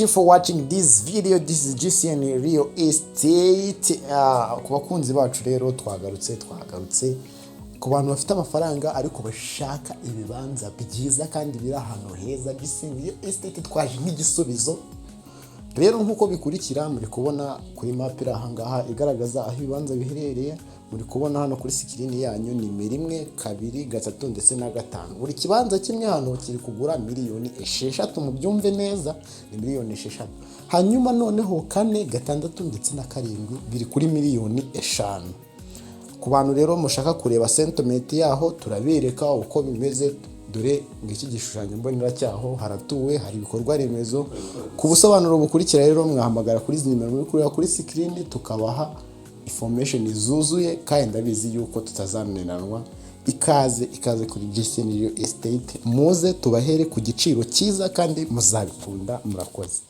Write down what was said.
Thank you for watching this video. This is JCN Real Estate. Ku bakunzi bacu rero twagarutse ku bantu bafite amafaranga ariko bashaka ibibanza byiza kandi biri ahantu heza. JCN Real Estate twaje nk'igisubizo. Rero nkuko bikurikira muri kubona kuri map iri ahangaha igaragaza aho ibibanza biherereye. Muri kubona hano kuri screen yanyu nimero 1, 2, 3 ndetse na 5. Buri kibanza kimwe hano kiri kugura miliyoni 6 mu byumve neza, ni miliyoni 6. Hanyuma noneho 4, 6 ndetse na 7 biri kuri miliyoni 5. Ku bantu rero mushaka kureba sentiment yaho turabereka uko bimeze. Dore ngiki gishushanyo mbonera cyaho haratuwe, hari ibikorwa remezo. Ku busobanuro bukurikira rero mwahamagara kuri nimero muri kuri screen tukabaha information zuzuye kandi ndabizi yuko tutazamenanwa. Ikaze kuri JCN Real Estate, muze tubahere ku giciro cyiza kandi muzabikunda. Murakoze.